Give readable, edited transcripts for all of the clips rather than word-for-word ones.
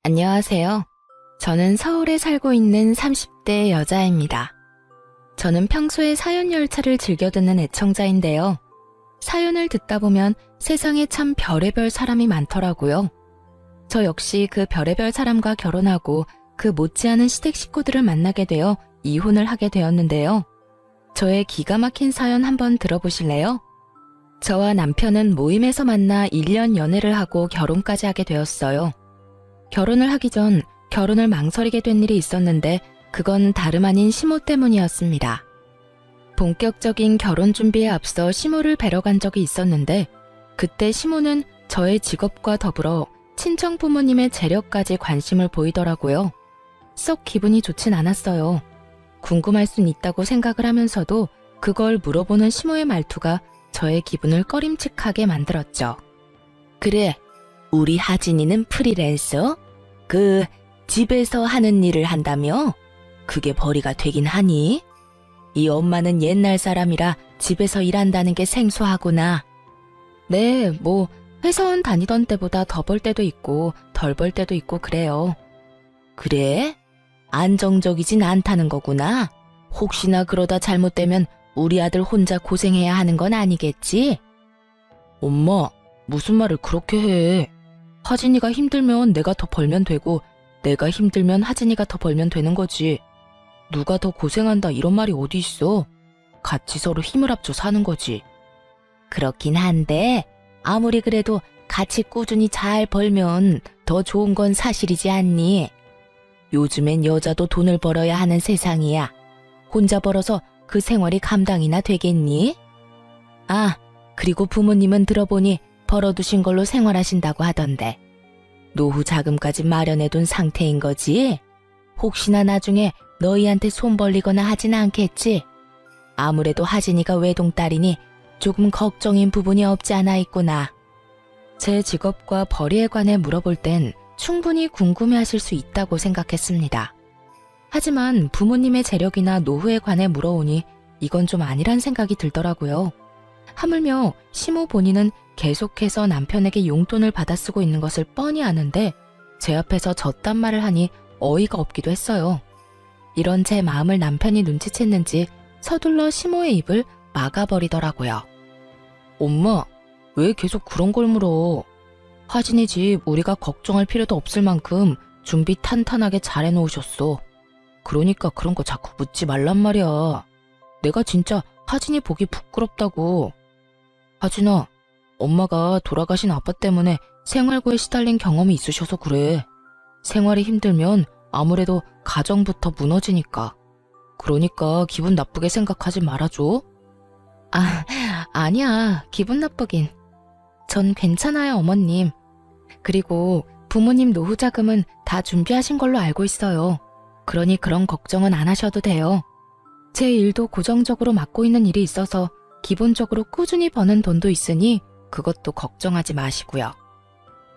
안녕하세요. 저는 서울에 살고 있는 30대 여자입니다. 저는 평소에 사연 열차를 즐겨 듣는 애청자인데요. 사연을 듣다 보면 세상에 참 별의별 사람이 많더라고요. 저 역시 그 별의별 사람과 결혼하고 그 못지않은 시댁 식구들을 만나게 되어 이혼을 하게 되었는데요. 저의 기가 막힌 사연 한번 들어보실래요? 저와 남편은 모임에서 만나 1년 연애를 하고 결혼까지 하게 되었어요. 결혼을 하기 전 결혼을 망설이게 된 일이 있었는데 그건 다름 아닌 시모 때문이었습니다. 본격적인 결혼 준비에 앞서 시모를 뵈러 간 적이 있었는데 그때 시모는 저의 직업과 더불어 친정 부모님의 재력까지 관심을 보이더라고요. 썩 기분이 좋진 않았어요. 궁금할 순 있다고 생각을 하면서도 그걸 물어보는 시모의 말투가 저의 기분을 꺼림칙하게 만들었죠. 그래, 우리 하진이는 프리랜서? 집에서 하는 일을 한다며? 그게 벌이가 되긴 하니? 이 엄마는 옛날 사람이라 집에서 일한다는 게 생소하구나. 네, 회사원 다니던 때보다 더 벌 때도 있고 덜 벌 때도 있고 그래요. 그래? 안정적이진 않다는 거구나. 혹시나 그러다 잘못되면 우리 아들 혼자 고생해야 하는 건 아니겠지? 엄마, 무슨 말을 그렇게 해? 하진이가 힘들면 내가 더 벌면 되고 내가 힘들면 하진이가 더 벌면 되는 거지. 누가 더 고생한다 이런 말이 어디 있어? 같이 서로 힘을 합쳐 사는 거지. 그렇긴 한데 아무리 그래도 같이 꾸준히 잘 벌면 더 좋은 건 사실이지 않니? 요즘엔 여자도 돈을 벌어야 하는 세상이야. 혼자 벌어서 그 생활이 감당이나 되겠니? 아, 그리고 부모님은 들어보니 벌어두신 걸로 생활하신다고 하던데 노후 자금까지 마련해둔 상태인 거지? 혹시나 나중에 너희한테 손 벌리거나 하진 않겠지? 아무래도 하진이가 외동딸이니 조금 걱정인 부분이 없지 않아 있구나. 제 직업과 벌이에 관해 물어볼 땐 충분히 궁금해하실 수 있다고 생각했습니다. 하지만 부모님의 재력이나 노후에 관해 물어오니 이건 좀 아니란 생각이 들더라고요. 하물며 시모 본인은 계속해서 남편에게 용돈을 받아 쓰고 있는 것을 뻔히 아는데 제 앞에서 저딴 말을 하니 어이가 없기도 했어요. 이런 제 마음을 남편이 눈치챘는지 서둘러 시모의 입을 막아버리더라고요. 엄마, 왜 계속 그런 걸 물어? 하진이 집 우리가 걱정할 필요도 없을 만큼 준비 탄탄하게 잘 해놓으셨어. 그러니까 그런 거 자꾸 묻지 말란 말이야. 내가 진짜 하진이 보기 부끄럽다고. 하진아, 엄마가 돌아가신 아빠 때문에 생활고에 시달린 경험이 있으셔서 그래. 생활이 힘들면 아무래도 가정부터 무너지니까. 그러니까 기분 나쁘게 생각하지 말아줘. 아니야. 기분 나쁘긴. 전 괜찮아요, 어머님. 그리고 부모님 노후 자금은 다 준비하신 걸로 알고 있어요. 그러니 그런 걱정은 안 하셔도 돼요. 제 일도 고정적으로 맡고 있는 일이 있어서 기본적으로 꾸준히 버는 돈도 있으니 그것도 걱정하지 마시고요.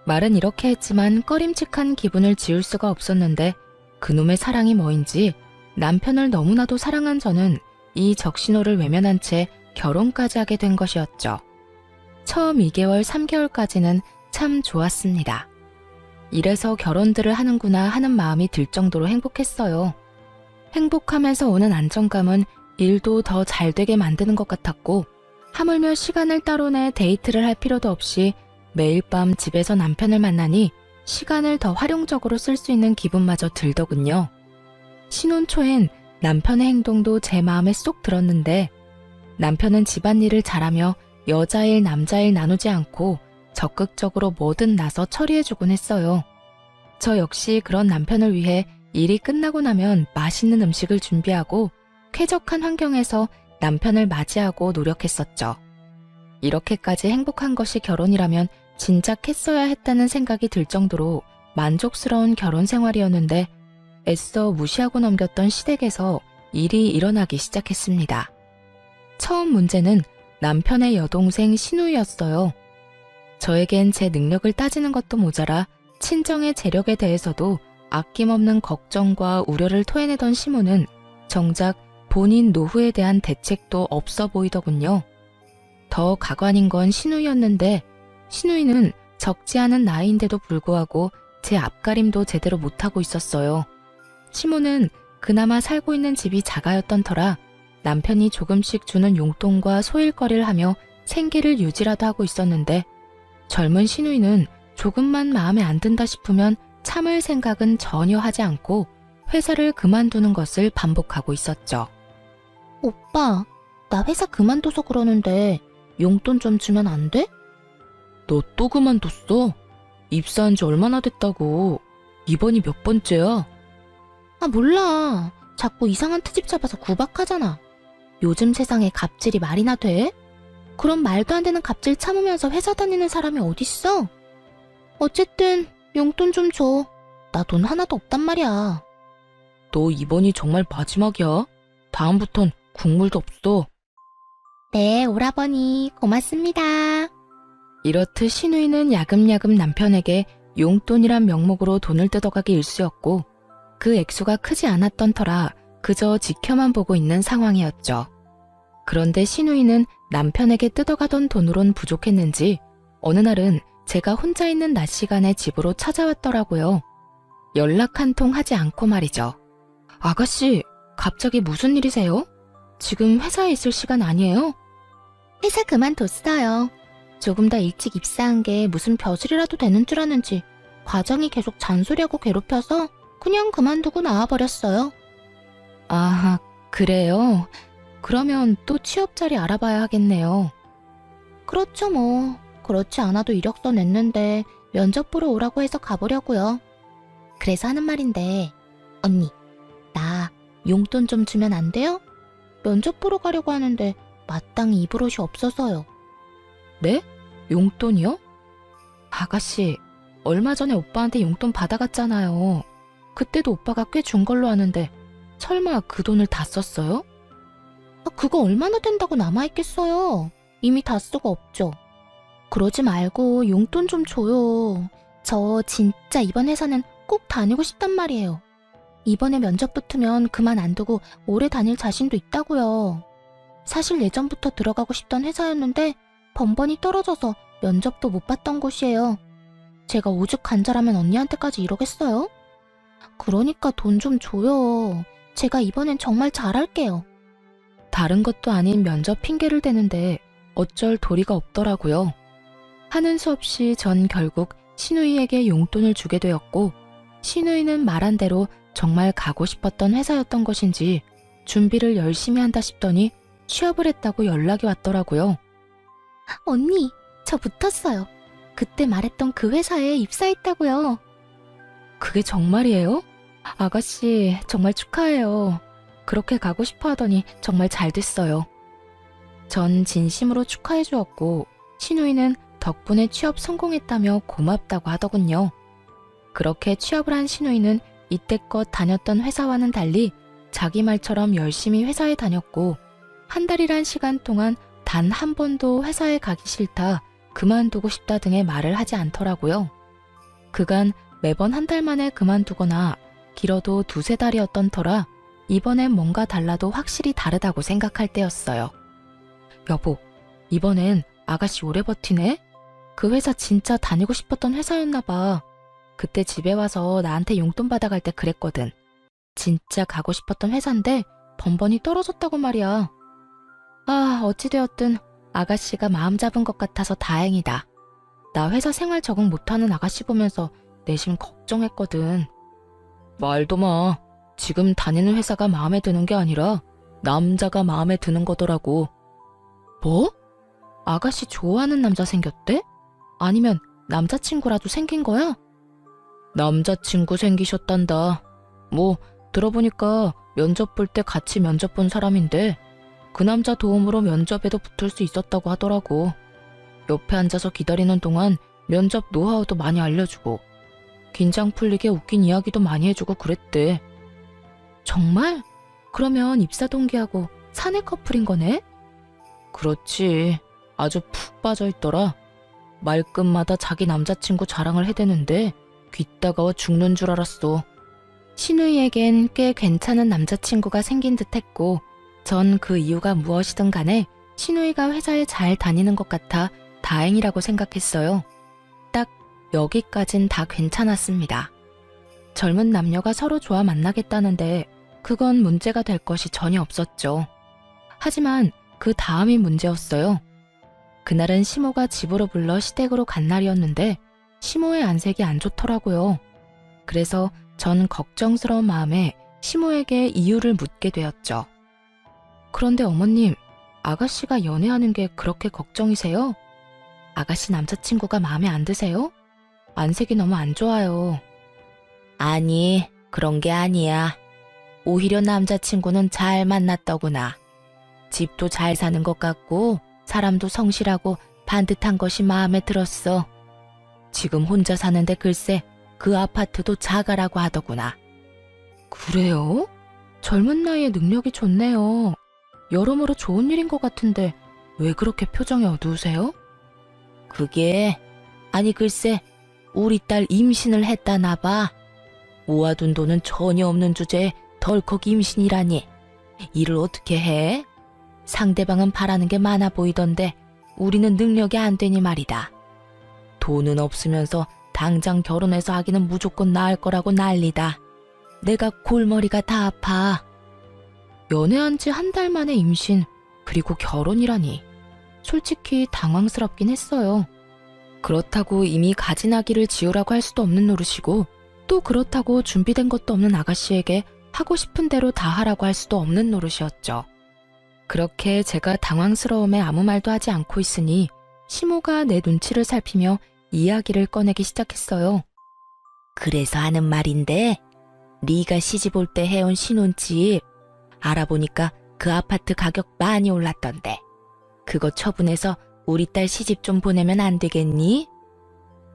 말은 이렇게 했지만 꺼림칙한 기분을 지울 수가 없었는데 그놈의 사랑이 뭐인지 남편을 너무나도 사랑한 저는 이 적신호를 외면한 채 결혼까지 하게 된 것이었죠. 처음 2개월, 3개월까지는 참 좋았습니다. 이래서 결혼들을 하는구나 하는 마음이 들 정도로 행복했어요. 행복하면서 오는 안정감은 일도 더 잘 되게 만드는 것 같았고 하물며 시간을 따로 내 데이트를 할 필요도 없이 매일 밤 집에서 남편을 만나니 시간을 더 활용적으로 쓸 수 있는 기분마저 들더군요. 신혼 초엔 남편의 행동도 제 마음에 쏙 들었는데 남편은 집안일을 잘하며 여자일 남자일 나누지 않고 적극적으로 뭐든 나서 처리해주곤 했어요. 저 역시 그런 남편을 위해 일이 끝나고 나면 맛있는 음식을 준비하고 쾌적한 환경에서 남편을 맞이하고 노력했었죠. 이렇게까지 행복한 것이 결혼이라면 진작 했어야 했다는 생각이 들 정도로 만족스러운 결혼 생활이었는데 애써 무시하고 넘겼던 시댁에서 일이 일어나기 시작했습니다. 처음 문제는 남편의 여동생 신우이였어요. 저에겐 제 능력을 따지는 것도 모자라 친정의 재력에 대해서도 아낌없는 걱정과 우려를 토해내던 시모는 정작 본인 노후에 대한 대책도 없어 보이더군요. 더 가관인 건 신우이였는데 신우이는 적지 않은 나이인데도 불구하고 제 앞가림도 제대로 못하고 있었어요. 시모는 그나마 살고 있는 집이 자가였던 터라 남편이 조금씩 주는 용돈과 소일거리를 하며 생계를 유지라도 하고 있었는데 젊은 시누이는 조금만 마음에 안 든다 싶으면 참을 생각은 전혀 하지 않고 회사를 그만두는 것을 반복하고 있었죠. 오빠, 나 회사 그만둬서 그러는데 용돈 좀 주면 안 돼? 너 또 그만뒀어? 입사한 지 얼마나 됐다고. 이번이 몇 번째야? 아, 몰라. 자꾸 이상한 트집 잡아서 구박하잖아. 요즘 세상에 갑질이 말이나 돼? 그럼 말도 안 되는 갑질 참으면서 회사 다니는 사람이 어딨어? 어쨌든 용돈 좀 줘. 나 돈 하나도 없단 말이야. 너 이번이 정말 마지막이야. 다음부턴 국물도 없어. 네, 오라버니 고맙습니다. 이렇듯 시누이는 야금야금 남편에게 용돈이란 명목으로 돈을 뜯어가기 일쑤였고 그 액수가 크지 않았던 터라 그저 지켜만 보고 있는 상황이었죠. 그런데 시누이는 남편에게 뜯어가던 돈으론 부족했는지 어느 날은 제가 혼자 있는 낮 시간에 집으로 찾아왔더라고요. 연락 한 통 하지 않고 말이죠. 아가씨, 갑자기 무슨 일이세요? 지금 회사에 있을 시간 아니에요? 회사 그만뒀어요. 조금 더 일찍 입사한 게 무슨 벼슬이라도 되는 줄 아는지 과장이 계속 잔소리하고 괴롭혀서 그냥 그만두고 나와버렸어요. 아, 그래요? 그러면 또 취업 자리 알아봐야 하겠네요. 그렇죠 뭐. 그렇지 않아도 이력서 냈는데 면접 보러 오라고 해서 가보려고요. 그래서 하는 말인데 언니, 나 용돈 좀 주면 안 돼요? 면접 보러 가려고 하는데 마땅히 입을 옷이 없어서요. 네? 용돈이요? 아가씨, 얼마 전에 오빠한테 용돈 받아갔잖아요. 그때도 오빠가 꽤 준 걸로 아는데 설마 그 돈을 다 썼어요? 아, 그거 얼마나 된다고 남아있겠어요. 이미 다 쓰고 없죠. 그러지 말고 용돈 좀 줘요. 저 진짜 이번 회사는 꼭 다니고 싶단 말이에요. 이번에 면접 붙으면 그만 안 두고 오래 다닐 자신도 있다고요. 사실 예전부터 들어가고 싶던 회사였는데 번번이 떨어져서 면접도 못 봤던 곳이에요. 제가 오죽 간절하면 언니한테까지 이러겠어요? 그러니까 돈 좀 줘요. 제가 이번엔 정말 잘할게요. 다른 것도 아닌 면접 핑계를 대는데 어쩔 도리가 없더라고요. 하는 수 없이 전 결국 시누이에게 용돈을 주게 되었고 시누이는 말한 대로 정말 가고 싶었던 회사였던 것인지 준비를 열심히 한다 싶더니 취업을 했다고 연락이 왔더라고요. 언니, 저 붙었어요. 그때 말했던 그 회사에 입사했다고요. 그게 정말이에요? 아가씨, 정말 축하해요. 그렇게 가고 싶어 하더니 정말 잘 됐어요. 전 진심으로 축하해 주었고 시누이는 덕분에 취업 성공했다며 고맙다고 하더군요. 그렇게 취업을 한 시누이는 이때껏 다녔던 회사와는 달리 자기 말처럼 열심히 회사에 다녔고 한 달이란 시간 동안 단 한 번도 회사에 가기 싫다, 그만두고 싶다 등의 말을 하지 않더라고요. 그간 매번 한 달 만에 그만두거나 길어도 두세 달이었던 터라 이번엔 뭔가 달라도 확실히 다르다고 생각할 때였어요. 여보, 이번엔 아가씨 오래 버티네? 그 회사 진짜 다니고 싶었던 회사였나 봐. 그때 집에 와서 나한테 용돈 받아갈 때 그랬거든. 진짜 가고 싶었던 회사인데 번번이 떨어졌다고 말이야. 아, 어찌되었든 아가씨가 마음 잡은 것 같아서 다행이다. 나 회사 생활 적응 못하는 아가씨 보면서 내심 걱정했거든. 말도 마. 지금 다니는 회사가 마음에 드는 게 아니라 남자가 마음에 드는 거더라고. 뭐? 아가씨 좋아하는 남자 생겼대? 아니면 남자친구라도 생긴 거야? 남자친구 생기셨단다. 뭐 들어보니까 면접 볼 때 같이 면접 본 사람인데 그 남자 도움으로 면접에도 붙을 수 있었다고 하더라고. 옆에 앉아서 기다리는 동안 면접 노하우도 많이 알려주고 긴장 풀리게 웃긴 이야기도 많이 해주고 그랬대. 정말? 그러면 입사 동기하고 사내 커플인 거네? 그렇지. 아주 푹 빠져있더라. 말끝마다 자기 남자친구 자랑을 해대는데 귀 따가워 죽는 줄 알았어. 신우이에겐 꽤 괜찮은 남자친구가 생긴 듯 했고 전 그 이유가 무엇이든 간에 신우이가 회사에 잘 다니는 것 같아 다행이라고 생각했어요. 딱 여기까진 다 괜찮았습니다. 젊은 남녀가 서로 좋아 만나겠다는데 그건 문제가 될 것이 전혀 없었죠. 하지만 그 다음이 문제였어요. 그날은 시모가 집으로 불러 시댁으로 간 날이었는데 시모의 안색이 안 좋더라고요. 그래서 전 걱정스러운 마음에 시모에게 이유를 묻게 되었죠. 그런데 어머님, 아가씨가 연애하는 게 그렇게 걱정이세요? 아가씨 남자친구가 마음에 안 드세요? 안색이 너무 안 좋아요. 아니, 그런 게 아니야. 오히려 남자친구는 잘 만났더구나. 집도 잘 사는 것 같고 사람도 성실하고 반듯한 것이 마음에 들었어. 지금 혼자 사는데 글쎄 그 아파트도 자가라고 하더구나. 그래요? 젊은 나이에 능력이 좋네요. 여러모로 좋은 일인 것 같은데 왜 그렇게 표정이 어두우세요? 그게 아니 글쎄 우리 딸 임신을 했다나 봐. 모아둔 돈은 전혀 없는 주제에 덜컥 임신이라니. 일을 어떻게 해? 상대방은 바라는 게 많아 보이던데 우리는 능력이 안 되니 말이다. 돈은 없으면서 당장 결혼해서 아기는 무조건 낳을 거라고 난리다. 내가 골머리가 다 아파. 연애한 지 한 달 만에 임신, 그리고 결혼이라니. 솔직히 당황스럽긴 했어요. 그렇다고 이미 가진 아기를 지우라고 할 수도 없는 노릇이고 또 그렇다고 준비된 것도 없는 아가씨에게 하고 싶은 대로 다 하라고 할 수도 없는 노릇이었죠. 그렇게 제가 당황스러움에 아무 말도 하지 않고 있으니 시모가 내 눈치를 살피며 이야기를 꺼내기 시작했어요. 그래서 하는 말인데 네가 시집 올 때 해온 신혼집 알아보니까 그 아파트 가격 많이 올랐던데 그거 처분해서 우리 딸 시집 좀 보내면 안 되겠니?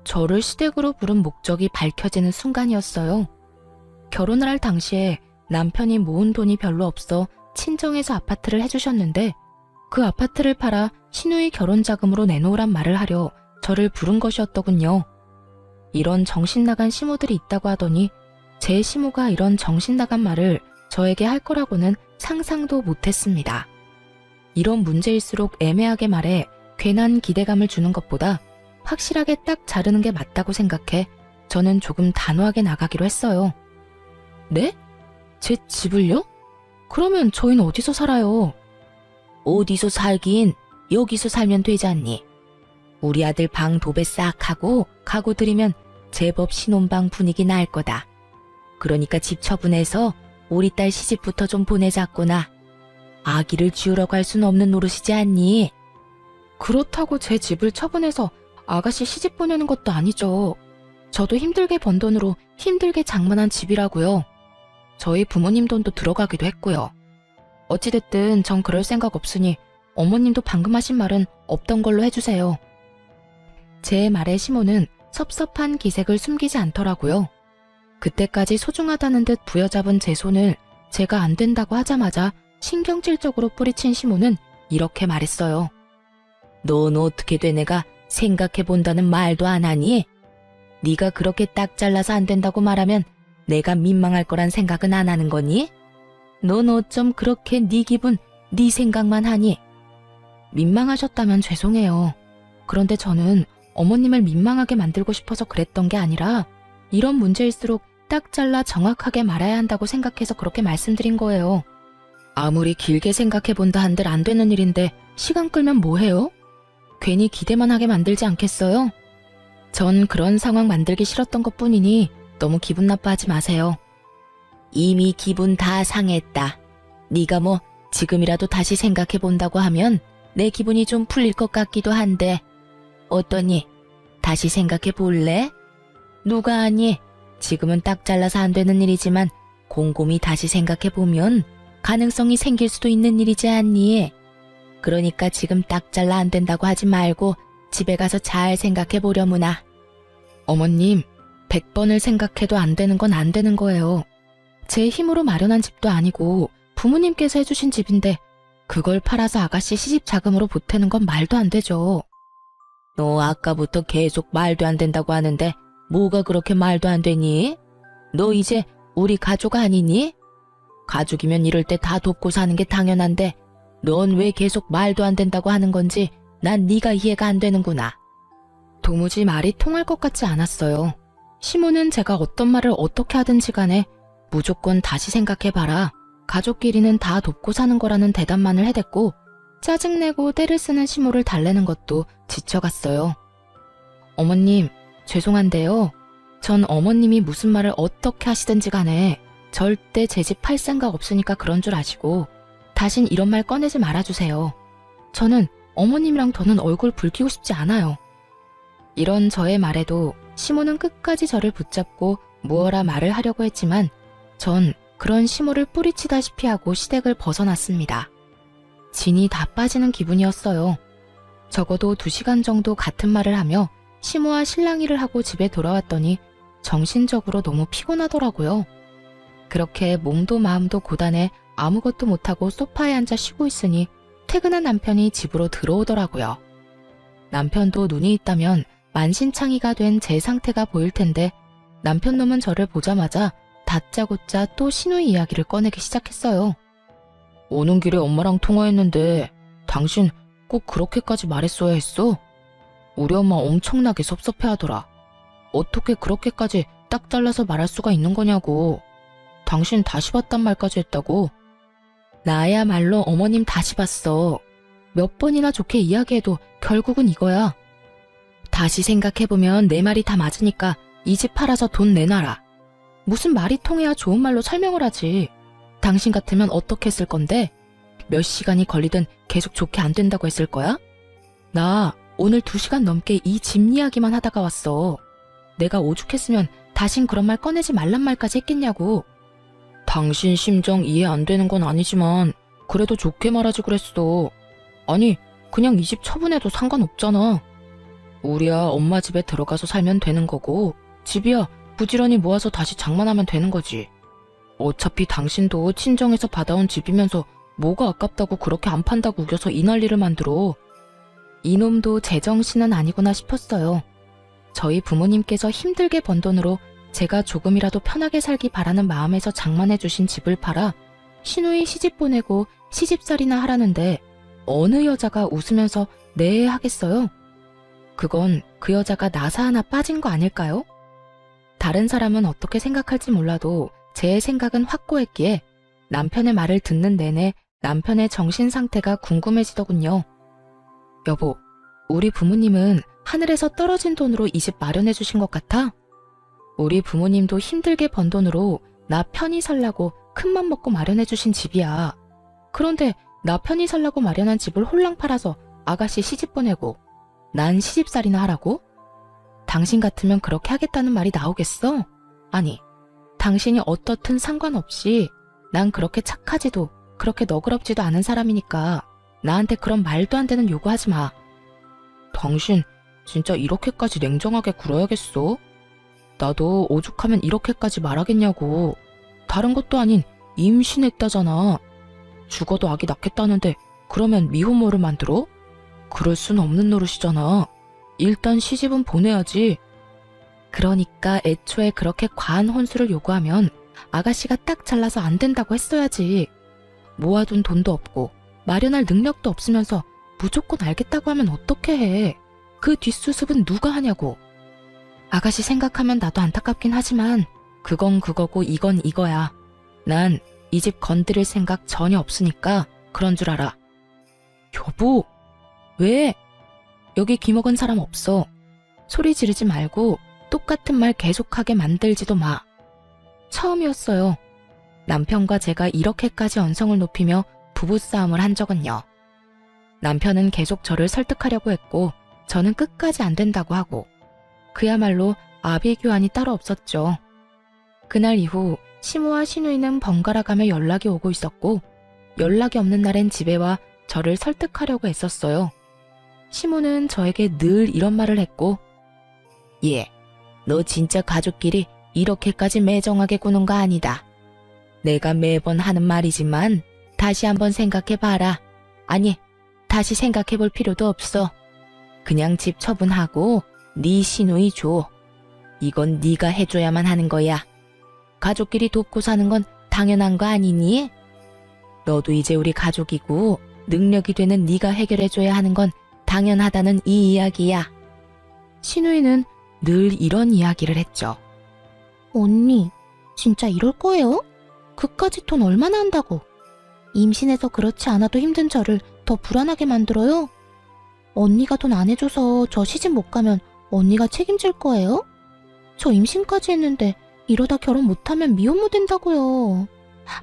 저를 시댁으로 부른 목적이 밝혀지는 순간이었어요. 결혼을 할 당시에 남편이 모은 돈이 별로 없어 친정에서 아파트를 해주셨는데 그 아파트를 팔아 시누이 결혼 자금으로 내놓으란 말을 하려 저를 부른 것이었더군요. 이런 정신나간 시모들이 있다고 하더니 제 시모가 이런 정신나간 말을 저에게 할 거라고는 상상도 못했습니다. 이런 문제일수록 애매하게 말해 괜한 기대감을 주는 것보다 확실하게 딱 자르는 게 맞다고 생각해 저는 조금 단호하게 나가기로 했어요. 네? 제 집을요? 그러면 저희는 어디서 살아요? 어디서 살긴 여기서 살면 되지 않니? 우리 아들 방 도배 싹 하고 가구 들이면 제법 신혼방 분위기 날 거다. 그러니까 집 처분해서 우리 딸 시집부터 좀 보내자꾸나. 아기를 지우라고 할 순 없는 노릇이지 않니? 그렇다고 제 집을 처분해서 아가씨 시집 보내는 것도 아니죠. 저도 힘들게 번 돈으로 힘들게 장만한 집이라고요. 저희 부모님 돈도 들어가기도 했고요. 어찌됐든 전 그럴 생각 없으니 어머님도 방금 하신 말은 없던 걸로 해주세요. 제 말에 시모는 섭섭한 기색을 숨기지 않더라고요. 그때까지 소중하다는 듯 부여잡은 제 손을 제가 안 된다고 하자마자 신경질적으로 뿌리친 시모는 이렇게 말했어요. 넌 어떻게 된 애가 생각해본다는 말도 안 하니? 네가 그렇게 딱 잘라서 안 된다고 말하면 내가 민망할 거란 생각은 안 하는 거니? 넌 어쩜 그렇게 네 기분, 네 생각만 하니? 민망하셨다면 죄송해요. 그런데 저는 어머님을 민망하게 만들고 싶어서 그랬던 게 아니라 이런 문제일수록 딱 잘라 정확하게 말아야 한다고 생각해서 그렇게 말씀드린 거예요. 아무리 길게 생각해본다 한들 안 되는 일인데 시간 끌면 뭐해요? 괜히 기대만 하게 만들지 않겠어요? 전 그런 상황 만들기 싫었던 것뿐이니 너무 기분 나빠하지 마세요. 이미 기분 다 상했다. 네가 뭐 지금이라도 다시 생각해본다고 하면 내 기분이 좀 풀릴 것 같기도 한데 어떠니? 다시 생각해볼래? 누가 아니? 지금은 딱 잘라서 안 되는 일이지만 곰곰이 다시 생각해보면 가능성이 생길 수도 있는 일이지 않니? 그러니까 지금 딱 잘라 안 된다고 하지 말고 집에 가서 잘 생각해보려무나. 어머님, 100번을 생각해도 안 되는 건 안 되는 거예요. 제 힘으로 마련한 집도 아니고 부모님께서 해주신 집인데 그걸 팔아서 아가씨 시집 자금으로 보태는 건 말도 안 되죠. 너 아까부터 계속 말도 안 된다고 하는데 뭐가 그렇게 말도 안 되니? 너 이제 우리 가족 아니니? 가족이면 이럴 때 다 돕고 사는 게 당연한데 넌 왜 계속 말도 안 된다고 하는 건지 난 네가 이해가 안 되는구나. 도무지 말이 통할 것 같지 않았어요. 시모는 제가 어떤 말을 어떻게 하든지 간에 무조건 다시 생각해봐라. 가족끼리는 다 돕고 사는 거라는 대답만을 해댔고 짜증내고 때를 쓰는 시모를 달래는 것도 지쳐갔어요. 어머님, 죄송한데요. 전 어머님이 무슨 말을 어떻게 하시든지 간에 절대 제 집 팔 생각 없으니까 그런 줄 아시고 다신 이런 말 꺼내지 말아주세요. 저는 어머님이랑 더는 얼굴 붉히고 싶지 않아요. 이런 저의 말에도 시모는 끝까지 저를 붙잡고 무어라 말을 하려고 했지만 전 그런 시모를 뿌리치다시피 하고 시댁을 벗어났습니다. 진이 다 빠지는 기분이었어요. 적어도 2시간 정도 같은 말을 하며 시모와 실랑이를 하고 집에 돌아왔더니 정신적으로 너무 피곤하더라고요. 그렇게 몸도 마음도 고단해 아무것도 못하고 소파에 앉아 쉬고 있으니 퇴근한 남편이 집으로 들어오더라고요. 남편도 눈이 있다면 만신창이가 된 제 상태가 보일 텐데 남편 놈은 저를 보자마자 다짜고짜 또 시누이 이야기를 꺼내기 시작했어요. 오는 길에 엄마랑 통화했는데 당신 꼭 그렇게까지 말했어야 했어? 우리 엄마 엄청나게 섭섭해하더라. 어떻게 그렇게까지 딱 잘라서 말할 수가 있는 거냐고. 당신 다시 봤단 말까지 했다고. 나야말로 어머님 다시 봤어. 몇 번이나 좋게 이야기해도 결국은 이거야. 다시 생각해보면 내 말이 다 맞으니까 이 집 팔아서 돈 내놔라. 무슨 말이 통해야 좋은 말로 설명을 하지. 당신 같으면 어떻게 했을 건데? 몇 시간이 걸리든 계속 좋게 안 된다고 했을 거야? 나 오늘 2시간 넘게 이 집 이야기만 하다가 왔어. 내가 오죽했으면 다신 그런 말 꺼내지 말란 말까지 했겠냐고. 당신 심정 이해 안 되는 건 아니지만 그래도 좋게 말하지 그랬어. 아니, 그냥 이 집 처분해도 상관없잖아. 우리야 엄마 집에 들어가서 살면 되는 거고 집이야 부지런히 모아서 다시 장만하면 되는 거지. 어차피 당신도 친정에서 받아온 집이면서 뭐가 아깝다고 그렇게 안 판다고 우겨서 이 난리를 만들어. 이놈도 제정신은 아니구나 싶었어요. 저희 부모님께서 힘들게 번 돈으로 제가 조금이라도 편하게 살기 바라는 마음에서 장만해 주신 집을 팔아 시누이 시집 보내고 시집살이나 하라는데 어느 여자가 웃으면서 네 하겠어요? 그건 그 여자가 나사 하나 빠진 거 아닐까요? 다른 사람은 어떻게 생각할지 몰라도 제 생각은 확고했기에 남편의 말을 듣는 내내 남편의 정신 상태가 궁금해지더군요. 여보, 우리 부모님은 하늘에서 떨어진 돈으로 이 집 마련해 주신 것 같아? 우리 부모님도 힘들게 번 돈으로 나 편히 살라고 큰맘 먹고 마련해 주신 집이야. 그런데 나 편히 살라고 마련한 집을 홀랑 팔아서 아가씨 시집 보내고 난 시집살이나 하라고? 당신 같으면 그렇게 하겠다는 말이 나오겠어? 아니, 당신이 어떻든 상관없이 난 그렇게 착하지도 그렇게 너그럽지도 않은 사람이니까 나한테 그런 말도 안 되는 요구하지 마. 당신 진짜 이렇게까지 냉정하게 굴어야겠어? 나도 오죽하면 이렇게까지 말하겠냐고. 다른 것도 아닌 임신했다잖아. 죽어도 아기 낳겠다는데 그러면 미혼모를 만들어? 그럴 순 없는 노릇이잖아. 일단 시집은 보내야지. 그러니까 애초에 그렇게 과한 혼수를 요구하면 아가씨가 딱 잘라서 안 된다고 했어야지. 모아둔 돈도 없고 마련할 능력도 없으면서 무조건 알겠다고 하면 어떻게 해. 그 뒷수습은 누가 하냐고. 아가씨 생각하면 나도 안타깝긴 하지만 그건 그거고 이건 이거야. 난 이 집 건드릴 생각 전혀 없으니까 그런 줄 알아. 여보, 왜? 여기 귀먹은 사람 없어. 소리 지르지 말고 똑같은 말 계속하게 만들지도 마. 처음이었어요. 남편과 제가 이렇게까지 언성을 높이며 부부싸움을 한 적은요. 남편은 계속 저를 설득하려고 했고 저는 끝까지 안 된다고 하고 그야말로 아비규환이 따로 없었죠. 그날 이후 시모와 시누이는 번갈아 가며 연락이 오고 있었고 연락이 없는 날엔 집에 와 저를 설득하려고 했었어요. 시모는 저에게 늘 이런 말을 했고 예, 너 진짜 가족끼리 이렇게까지 매정하게 구는 거 아니다. 내가 매번 하는 말이지만 다시 한번 생각해봐라. 아니, 다시 생각해볼 필요도 없어. 그냥 집 처분하고 네 시누이 줘. 이건 네가 해줘야만 하는 거야. 가족끼리 돕고 사는 건 당연한 거 아니니? 너도 이제 우리 가족이고 능력이 되는 네가 해결해줘야 하는 건 당연하다는 이 이야기야. 신우이는 늘 이런 이야기를 했죠. 언니, 진짜 이럴 거예요? 그까짓 돈 얼마나 한다고? 임신해서 그렇지 않아도 힘든 저를 더 불안하게 만들어요? 언니가 돈 안 해줘서 저 시집 못 가면 언니가 책임질 거예요? 저 임신까지 했는데 이러다 결혼 못하면 미혼모 된다고요.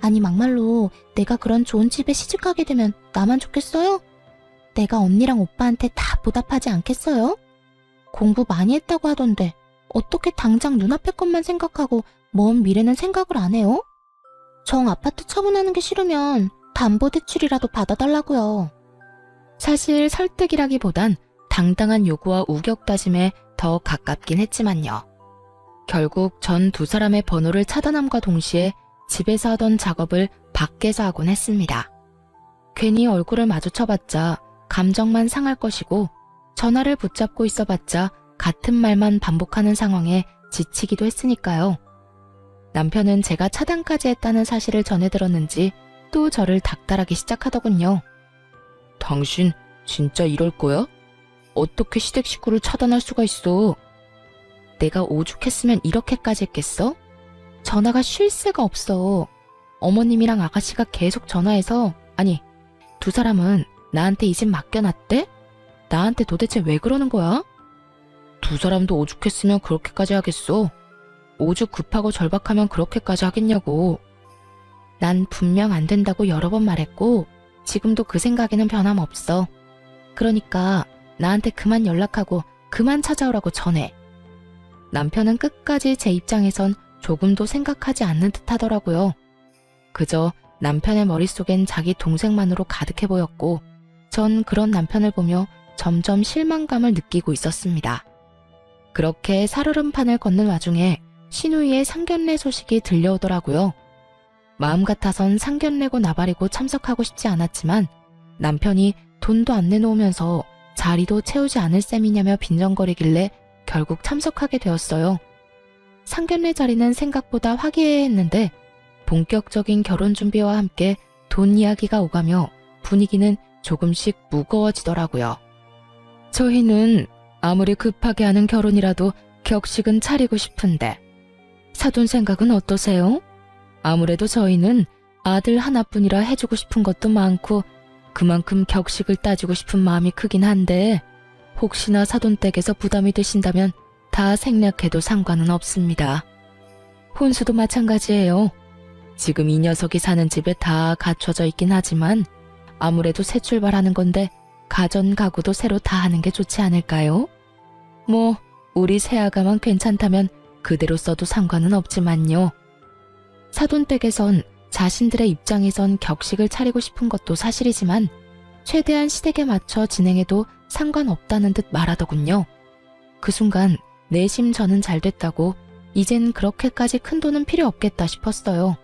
아니 막말로 내가 그런 좋은 집에 시집 가게 되면 나만 좋겠어요? 내가 언니랑 오빠한테 다 보답하지 않겠어요? 공부 많이 했다고 하던데 어떻게 당장 눈앞의 것만 생각하고 먼 미래는 생각을 안 해요? 정 아파트 처분하는 게 싫으면 담보대출이라도 받아달라고요. 사실 설득이라기보단 당당한 요구와 우격다짐에 더 가깝긴 했지만요. 결국 전 두 사람의 번호를 차단함과 동시에 집에서 하던 작업을 밖에서 하곤 했습니다. 괜히 얼굴을 마주쳐봤자 감정만 상할 것이고 전화를 붙잡고 있어봤자 같은 말만 반복하는 상황에 지치기도 했으니까요. 남편은 제가 차단까지 했다는 사실을 전해 들었는지 또 저를 닥달하기 시작하더군요. 당신 진짜 이럴 거야? 어떻게 시댁 식구를 차단할 수가 있어? 내가 오죽했으면 이렇게까지 했겠어? 전화가 쉴 새가 없어. 어머님이랑 아가씨가 계속 전화해서 아니 두 사람은 나한테 이 집 맡겨놨대? 나한테 도대체 왜 그러는 거야? 두 사람도 오죽했으면 그렇게까지 하겠어? 오죽 급하고 절박하면 그렇게까지 하겠냐고. 난 분명 안 된다고 여러 번 말했고 지금도 그 생각에는 변함없어. 그러니까 나한테 그만 연락하고 그만 찾아오라고 전해. 남편은 끝까지 제 입장에선 조금도 생각하지 않는 듯 하더라고요. 그저 남편의 머릿속엔 자기 동생만으로 가득해 보였고 전 그런 남편을 보며 점점 실망감을 느끼고 있었습니다. 그렇게 살얼음판을 걷는 와중에 신우이의 상견례 소식이 들려오더라고요. 마음 같아선 상견례고 나발이고 참석하고 싶지 않았지만 남편이 돈도 안 내놓으면서 자리도 채우지 않을 셈이냐며 빈정거리길래 결국 참석하게 되었어요. 상견례 자리는 생각보다 화기애애했는데 본격적인 결혼 준비와 함께 돈 이야기가 오가며 분위기는 조금씩 무거워지더라고요. 저희는 아무리 급하게 하는 결혼이라도 격식은 차리고 싶은데 사돈 생각은 어떠세요? 아무래도 저희는 아들 하나뿐이라 해주고 싶은 것도 많고 그만큼 격식을 따지고 싶은 마음이 크긴 한데 혹시나 사돈 댁에서 부담이 되신다면 다 생략해도 상관은 없습니다. 혼수도 마찬가지예요. 지금 이 녀석이 사는 집에 다 갖춰져 있긴 하지만 아무래도 새 출발하는 건데 가전 가구도 새로 다 하는 게 좋지 않을까요? 뭐 우리 새아가만 괜찮다면 그대로 써도 상관은 없지만요. 사돈 댁에선 자신들의 입장에선 격식을 차리고 싶은 것도 사실이지만 최대한 시댁에 맞춰 진행해도 상관없다는 듯 말하더군요. 그 순간 내심 저는 잘 됐다고 이젠 그렇게까지 큰 돈은 필요 없겠다 싶었어요.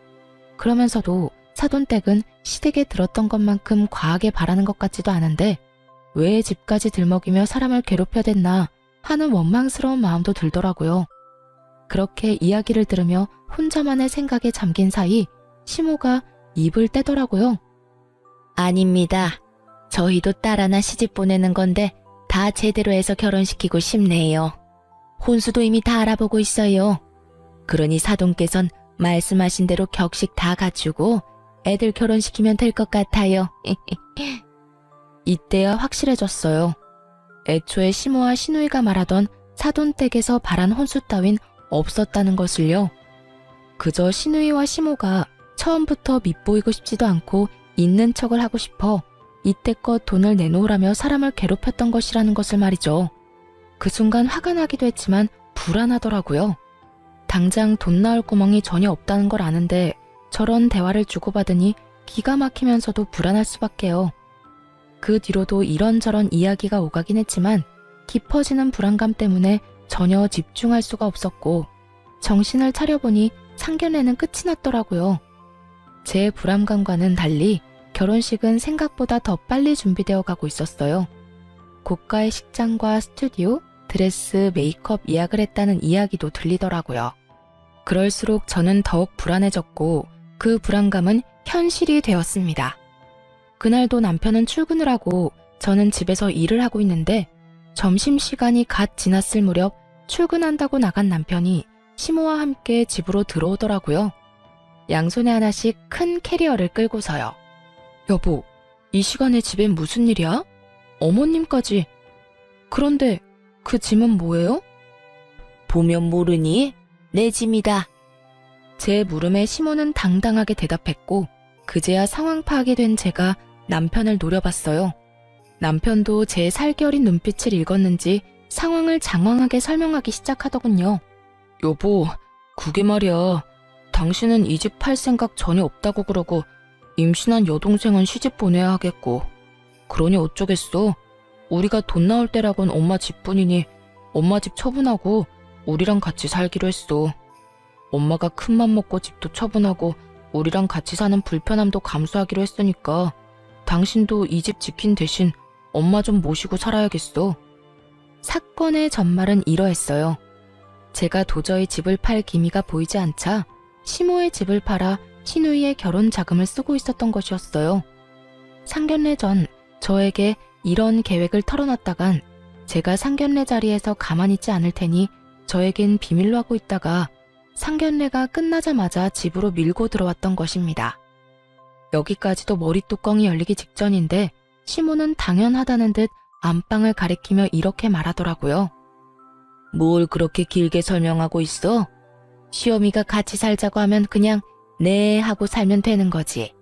그러면서도 사돈 댁은 시댁에 들었던 것만큼 과하게 바라는 것 같지도 않은데 왜 집까지 들먹이며 사람을 괴롭혀댔나 하는 원망스러운 마음도 들더라고요. 그렇게 이야기를 들으며 혼자만의 생각에 잠긴 사이 시모가 입을 떼더라고요. 아닙니다. 저희도 딸 하나 시집 보내는 건데 다 제대로 해서 결혼시키고 싶네요. 혼수도 이미 다 알아보고 있어요. 그러니 사돈께선 말씀하신 대로 격식 다 갖추고 애들 결혼시키면 될 것 같아요. 이때야 확실해졌어요. 애초에 시모와 시누이가 말하던 사돈 댁에서 바란 혼수 따윈 없었다는 것을요. 그저 시누이와 시모가 처음부터 밉보이고 싶지도 않고 있는 척을 하고 싶어 이때껏 돈을 내놓으라며 사람을 괴롭혔던 것이라는 것을 말이죠. 그 순간 화가 나기도 했지만 불안하더라고요. 당장 돈 나올 구멍이 전혀 없다는 걸 아는데 저런 대화를 주고받으니 기가 막히면서도 불안할 수밖에요. 그 뒤로도 이런저런 이야기가 오가긴 했지만 깊어지는 불안감 때문에 전혀 집중할 수가 없었고 정신을 차려보니 상견례는 끝이 났더라고요. 제 불안감과는 달리 결혼식은 생각보다 더 빨리 준비되어 가고 있었어요. 고가의 식장과 스튜디오, 드레스, 메이크업 예약을 했다는 이야기도 들리더라고요. 그럴수록 저는 더욱 불안해졌고 그 불안감은 현실이 되었습니다. 그날도 남편은 출근을 하고 저는 집에서 일을 하고 있는데 점심시간이 갓 지났을 무렵 출근한다고 나간 남편이 시모와 함께 집으로 들어오더라고요. 양손에 하나씩 큰 캐리어를 끌고서요. 여보, 이 시간에 집에 무슨 일이야? 어머님까지. 그런데 그 짐은 뭐예요? 보면 모르니? 내 짐이다. 제 물음에 시모는 당당하게 대답했고 그제야 상황 파악이 된 제가 남편을 노려봤어요. 남편도 제 살결인 눈빛을 읽었는지 상황을 장황하게 설명하기 시작하더군요. 여보, 그게 말이야. 당신은 이 집 팔 생각 전혀 없다고 그러고 임신한 여동생은 시집 보내야 하겠고 그러니 어쩌겠어. 우리가 돈 나올 때라곤 엄마 집뿐이니 엄마 집 처분하고 우리랑 같이 살기로 했어. 엄마가 큰맘 먹고 집도 처분하고 우리랑 같이 사는 불편함도 감수하기로 했으니까 당신도 이 집 지킨 대신 엄마 좀 모시고 살아야겠어. 사건의 전말은 이러했어요. 제가 도저히 집을 팔 기미가 보이지 않자 시모의 집을 팔아 시누이의 결혼 자금을 쓰고 있었던 것이었어요. 상견례 전 저에게 이런 계획을 털어놨다간 제가 상견례 자리에서 가만히 있지 않을 테니 저에겐 비밀로 하고 있다가 상견례가 끝나자마자 집으로 밀고 들어왔던 것입니다. 여기까지도 머리뚜껑이 열리기 직전인데 시모는 당연하다는 듯 안방을 가리키며 이렇게 말하더라고요. 뭘 그렇게 길게 설명하고 있어? 시어미가 같이 살자고 하면 그냥 네 하고 살면 되는 거지.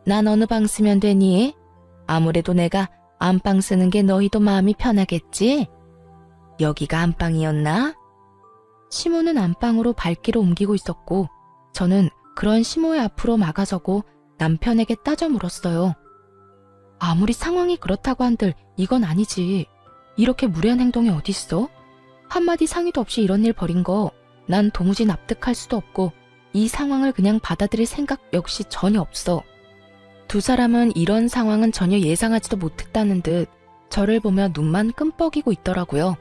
난 어느 방 쓰면 되니? 아무래도 내가 안방 쓰는 게 너희도 마음이 편하겠지? 여기가 안방이었나? 시모는 안방으로 발길을 옮기고 있었고 저는 그런 시모의 앞으로 막아서고 남편에게 따져 물었어요. 아무리 상황이 그렇다고 한들 이건 아니지. 이렇게 무례한 행동이 어딨어? 한마디 상의도 없이 이런 일 벌인 거 난 도무지 납득할 수도 없고 이 상황을 그냥 받아들일 생각 역시 전혀 없어. 두 사람은 이런 상황은 전혀 예상하지도 못했다는 듯 저를 보며 눈만 끔뻑이고 있더라고요.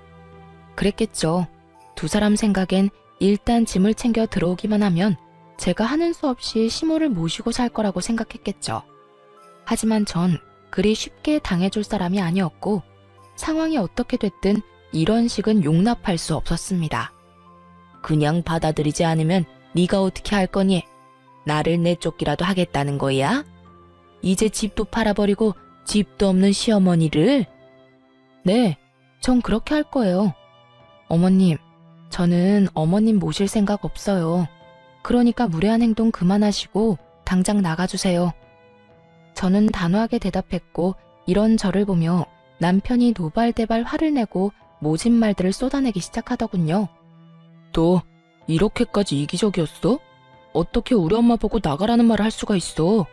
그랬겠죠. 두 사람 생각엔 일단 짐을 챙겨 들어오기만 하면 제가 하는 수 없이 시모를 모시고 살 거라고 생각했겠죠. 하지만 전 그리 쉽게 당해줄 사람이 아니었고 상황이 어떻게 됐든 이런 식은 용납할 수 없었습니다. 그냥 받아들이지 않으면 네가 어떻게 할 거니? 나를 내쫓기라도 하겠다는 거야? 이제 집도 팔아버리고 집도 없는 시어머니를? 네, 전 그렇게 할 거예요. 어머님, 저는 어머님 모실 생각 없어요. 그러니까 무례한 행동 그만하시고 당장 나가주세요. 저는 단호하게 대답했고 이런 저를 보며 남편이 노발대발 화를 내고 모진 말들을 쏟아내기 시작하더군요. 너 이렇게까지 이기적이었어? 어떻게 우리 엄마 보고 나가라는 말을 할 수가 있어?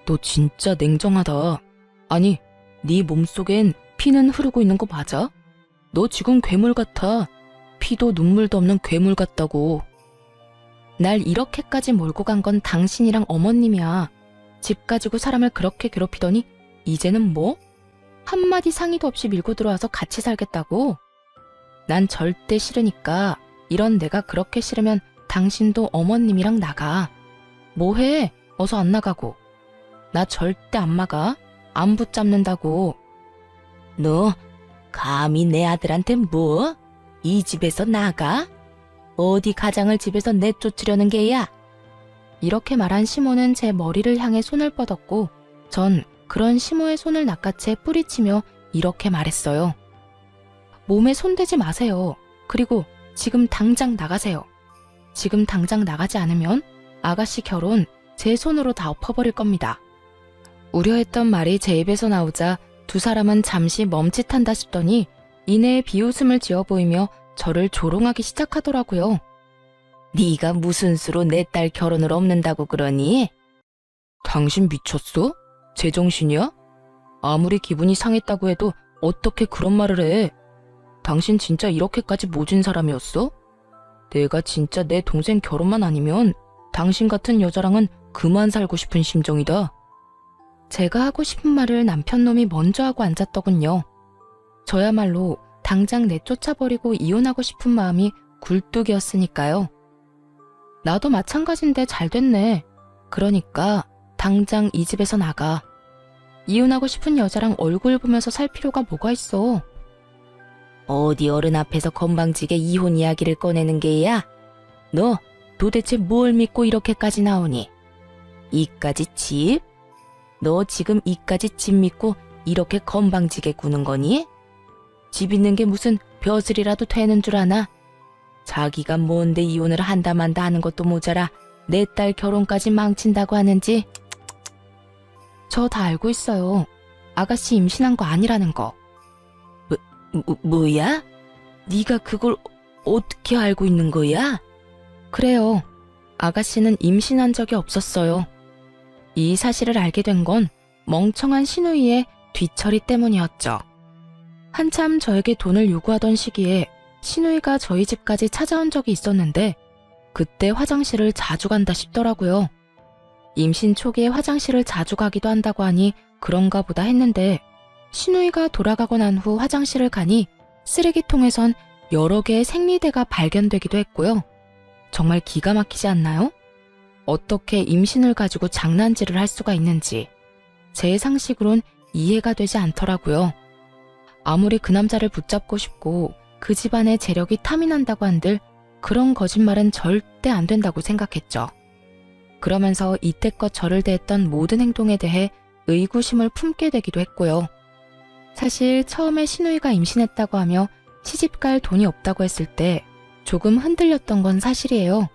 너 진짜 냉정하다. 아니, 네 몸속엔 피는 흐르고 있는 거 맞아? 너 지금 괴물 같아. 피도 눈물도 없는 괴물 같다고. 날 이렇게까지 몰고 간 건 당신이랑 어머님이야. 집 가지고 사람을 그렇게 괴롭히더니 이제는 뭐? 한마디 상의도 없이 밀고 들어와서 같이 살겠다고? 난 절대 싫으니까 이런 내가 그렇게 싫으면 당신도 어머님이랑 나가. 뭐해? 어서 안 나가고. 나 절대 안 막아. 안 붙잡는다고. 너 감히 내 아들한테 뭐? 이 집에서 나가? 어디 가장을 집에서 내쫓으려는 게야? 이렇게 말한 시모는 제 머리를 향해 손을 뻗었고 전 그런 시모의 손을 낚아채 뿌리치며 이렇게 말했어요. 몸에 손대지 마세요. 그리고 지금 당장 나가세요. 지금 당장 나가지 않으면 아가씨 결혼 제 손으로 다 엎어버릴 겁니다. 우려했던 말이 제 입에서 나오자 두 사람은 잠시 멈칫한다 싶더니 이내에 비웃음을 지어 보이며 저를 조롱하기 시작하더라고요. 네가 무슨 수로 내 딸 결혼을 없는다고 그러니? 당신 미쳤어? 제정신이야? 아무리 기분이 상했다고 해도 어떻게 그런 말을 해? 당신 진짜 이렇게까지 모진 사람이었어? 내가 진짜 내 동생 결혼만 아니면 당신 같은 여자랑은 그만 살고 싶은 심정이다. 제가 하고 싶은 말을 남편놈이 먼저 하고 앉았더군요. 저야말로 당장 내쫓아버리고 이혼하고 싶은 마음이 굴뚝이었으니까요. 나도 마찬가지인데 잘 됐네. 그러니까 당장 이 집에서 나가. 이혼하고 싶은 여자랑 얼굴 보면서 살 필요가 뭐가 있어. 어디 어른 앞에서 건방지게 이혼 이야기를 꺼내는 게야? 너 도대체 뭘 믿고 이렇게까지 나오니? 이까지 집? 너 지금 이까지 집 믿고 이렇게 건방지게 구는 거니? 집 있는 게 무슨 벼슬이라도 되는 줄 아나? 자기가 뭔데 이혼을 한다 만다 하는 것도 모자라 내 딸 결혼까지 망친다고 하는지. 저 다 알고 있어요. 아가씨 임신한 거 아니라는 거. 뭐야? 네가 그걸 어떻게 알고 있는 거야? 그래요. 아가씨는 임신한 적이 없었어요. 이 사실을 알게 된 건 멍청한 신우이의 뒤처리 때문이었죠. 한참 저에게 돈을 요구하던 시기에 신우이가 저희 집까지 찾아온 적이 있었는데 그때 화장실을 자주 간다 싶더라고요. 임신 초기에 화장실을 자주 가기도 한다고 하니 그런가 보다 했는데 신우이가 돌아가고 난 후 화장실을 가니 쓰레기통에선 여러 개의 생리대가 발견되기도 했고요. 정말 기가 막히지 않나요? 어떻게 임신을 가지고 장난질을 할 수가 있는지 제 상식으론 이해가 되지 않더라고요. 아무리 그 남자를 붙잡고 싶고 그 집안의 재력이 탐이 난다고 한들 그런 거짓말은 절대 안 된다고 생각했죠. 그러면서 이때껏 저를 대했던 모든 행동에 대해 의구심을 품게 되기도 했고요. 사실 처음에 신우이가 임신했다고 하며 시집갈 돈이 없다고 했을 때 조금 흔들렸던 건 사실이에요.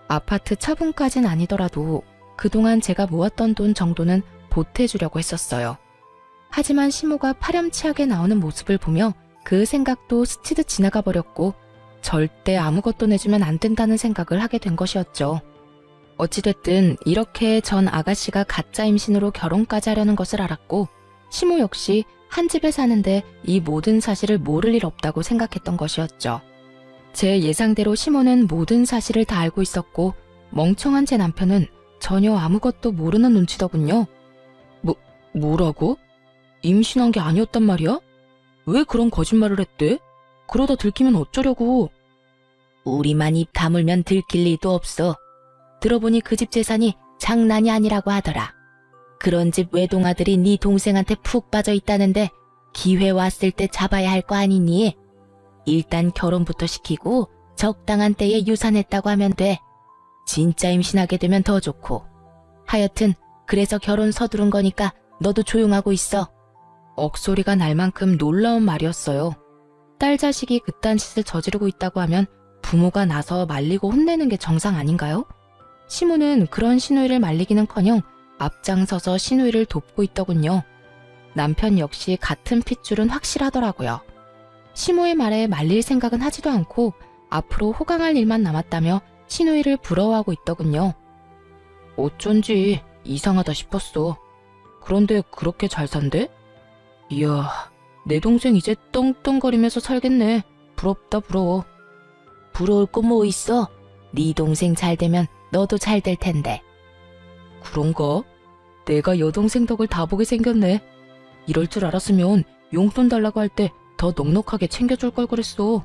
아파트 처분까진 아니더라도 그동안 제가 모았던 돈 정도는 보태주려고 했었어요. 하지만 시모가 파렴치하게 나오는 모습을 보며 그 생각도 스치듯 지나가 버렸고 절대 아무것도 내주면 안 된다는 생각을 하게 된 것이었죠. 어찌됐든 이렇게 전 아가씨가 가짜 임신으로 결혼까지 하려는 것을 알았고 시모 역시 한 집에 사는데 이 모든 사실을 모를 일 없다고 생각했던 것이었죠. 제 예상대로 시모는 모든 사실을 다 알고 있었고 멍청한 제 남편은 전혀 아무것도 모르는 눈치더군요. 뭐라고? 임신한 게 아니었단 말이야? 왜 그런 거짓말을 했대? 그러다 들키면 어쩌려고? 우리만 입 다물면 들킬 리도 없어. 들어보니 그 집 재산이 장난이 아니라고 하더라. 그런 집 외동아들이 네 동생한테 푹 빠져 있다는데 기회 왔을 때 잡아야 할 거 아니니? 일단 결혼부터 시키고 적당한 때에 유산했다고 하면 돼. 진짜 임신하게 되면 더 좋고. 하여튼 그래서 결혼 서두른 거니까 너도 조용하고 있어. 억소리가 날 만큼 놀라운 말이었어요. 딸 자식이 그딴 짓을 저지르고 있다고 하면 부모가 나서 말리고 혼내는 게 정상 아닌가요? 시모는 그런 시누이를 말리기는커녕 앞장서서 시누이를 돕고 있더군요. 남편 역시 같은 핏줄은 확실하더라고요. 시모의 말에 말릴 생각은 하지도 않고 앞으로 호강할 일만 남았다며 시누이를 부러워하고 있더군요. 어쩐지 이상하다 싶었어. 그런데 그렇게 잘 산대? 이야, 내 동생 이제 떵떵거리면서 살겠네. 부럽다 부러워. 부러울 거 뭐 있어? 네 동생 잘 되면 너도 잘 될 텐데. 그런가? 내가 여동생 덕을 다 보게 생겼네. 이럴 줄 알았으면 용돈 달라고 할 때 더 넉넉하게 챙겨줄 걸 그랬어.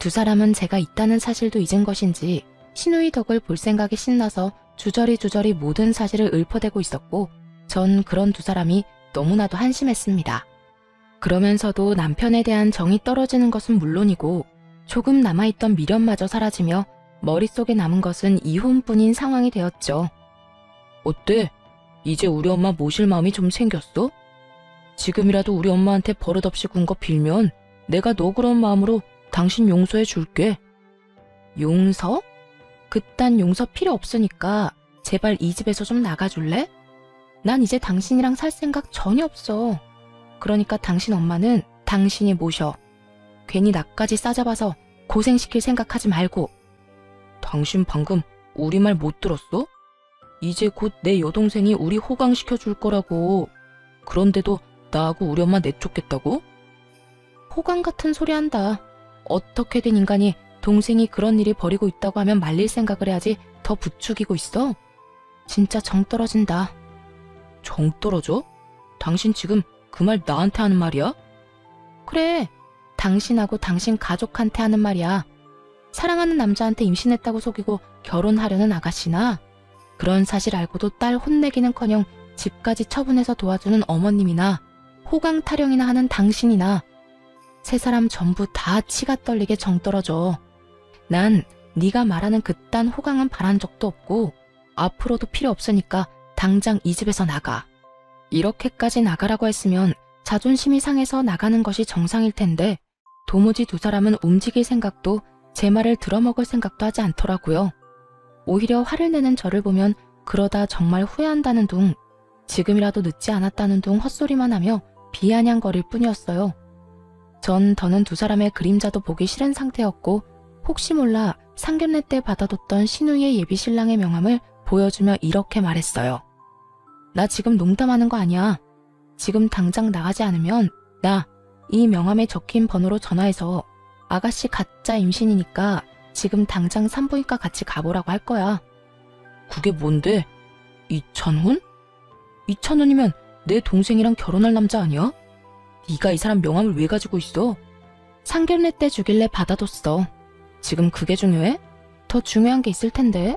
두 사람은 제가 있다는 사실도 잊은 것인지 시누이 덕을 볼 생각이 신나서 주저리 모든 사실을 읊어대고 있었고 전 그런 두 사람이 너무나도 한심했습니다. 그러면서도 남편에 대한 정이 떨어지는 것은 물론이고 조금 남아있던 미련마저 사라지며 머릿속에 남은 것은 이혼뿐인 상황이 되었죠. 어때? 이제 우리 엄마 모실 마음이 좀 생겼어? 지금이라도 우리 엄마한테 버릇없이 군 거 빌면 내가 너 그런 마음으로 당신 용서해 줄게. 용서? 그딴 용서 필요 없으니까 제발 이 집에서 좀 나가줄래? 난 이제 당신이랑 살 생각 전혀 없어. 그러니까 당신 엄마는 당신이 모셔. 괜히 나까지 싸잡아서 고생시킬 생각하지 말고. 당신 방금 우리 말 못 들었어? 이제 곧 내 여동생이 우리 호강시켜 줄 거라고. 그런데도 나하고 우리 엄마 내쫓겠다고? 호강 같은 소리 한다. 어떻게 된 인간이 동생이 그런 일이 벌이고 있다고 하면 말릴 생각을 해야지 더 부추기고 있어? 진짜 정 떨어진다. 정 떨어져? 당신 지금 그 말 나한테 하는 말이야? 그래, 당신하고 당신 가족한테 하는 말이야. 사랑하는 남자한테 임신했다고 속이고 결혼하려는 아가씨나 그런 사실 알고도 딸 혼내기는커녕 집까지 처분해서 도와주는 어머님이나 호강 타령이나 하는 당신이나 세 사람 전부 다 치가 떨리게 정 떨어져. 난 네가 말하는 그딴 호강은 바란 적도 없고 앞으로도 필요 없으니까 당장 이 집에서 나가. 이렇게까지 나가라고 했으면 자존심이 상해서 나가는 것이 정상일 텐데 도무지 두 사람은 움직일 생각도 제 말을 들어먹을 생각도 하지 않더라고요. 오히려 화를 내는 저를 보면 그러다 정말 후회한다는 둥, 지금이라도 늦지 않았다는 둥 헛소리만 하며 비아냥거릴 뿐이었어요. 전 더는 두 사람의 그림자도 보기 싫은 상태였고 혹시 몰라 상견례 때 받아뒀던 신우이의 예비 신랑의 명함을 보여주며 이렇게 말했어요. 나 지금 농담하는 거 아니야. 지금 당장 나가지 않으면 나 이 명함에 적힌 번호로 전화해서 아가씨 가짜 임신이니까 지금 당장 산부인과 같이 가보라고 할 거야. 그게 뭔데? 이찬훈? 이찬훈이면 내 동생이랑 결혼할 남자 아니야? 네가 이 사람 명함을 왜 가지고 있어? 상견례 때 주길래 받아뒀어. 지금 그게 중요해? 더 중요한 게 있을 텐데.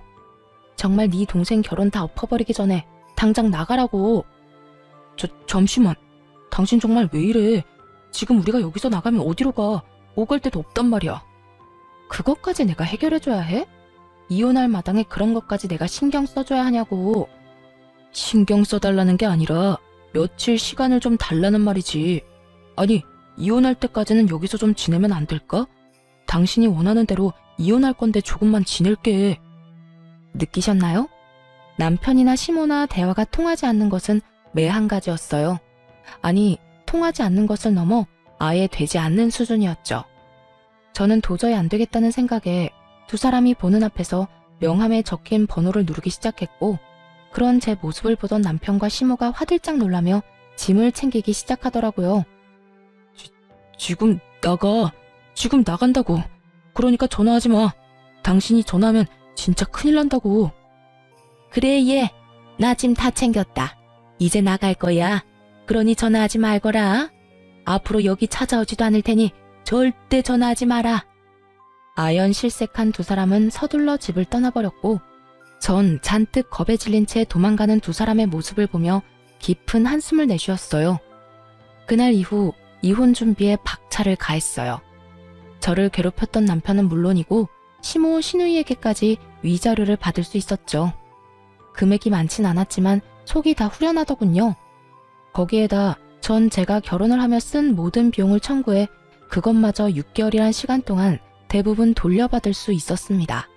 정말 네 동생 결혼 다 엎어버리기 전에 당장 나가라고. 잠시만. 당신 정말 왜 이래? 지금 우리가 여기서 나가면 어디로 가? 오갈 데도 없단 말이야. 그것까지 내가 해결해줘야 해? 이혼할 마당에 그런 것까지 내가 신경 써줘야 하냐고. 신경 써달라는 게 아니라 며칠 시간을 좀 달라는 말이지. 아니, 이혼할 때까지는 여기서 좀 지내면 안 될까? 당신이 원하는 대로 이혼할 건데 조금만 지낼게. 느끼셨나요? 남편이나 시모나 대화가 통하지 않는 것은 매 한 가지였어요. 아니, 통하지 않는 것을 넘어 아예 되지 않는 수준이었죠. 저는 도저히 안 되겠다는 생각에 두 사람이 보는 앞에서 명함에 적힌 번호를 누르기 시작했고 그런 제 모습을 보던 남편과 시모가 화들짝 놀라며 짐을 챙기기 시작하더라고요. 지금 나가. 지금 나간다고. 그러니까 전화하지 마. 당신이 전화하면 진짜 큰일 난다고. 그래 얘. 나 짐 다 챙겼다. 이제 나갈 거야. 그러니 전화하지 말거라. 앞으로 여기 찾아오지도 않을 테니 절대 전화하지 마라. 아연실색한 두 사람은 서둘러 집을 떠나버렸고 전 잔뜩 겁에 질린 채 도망가는 두 사람의 모습을 보며 깊은 한숨을 내쉬었어요. 그날 이후 이혼 준비에 박차를 가했어요. 저를 괴롭혔던 남편은 물론이고 시모 시누이에게까지 위자료를 받을 수 있었죠. 금액이 많진 않았지만 속이 다 후련하더군요. 거기에다 전 제가 결혼을 하며 쓴 모든 비용을 청구해 그것마저 6개월이란 시간 동안 대부분 돌려받을 수 있었습니다.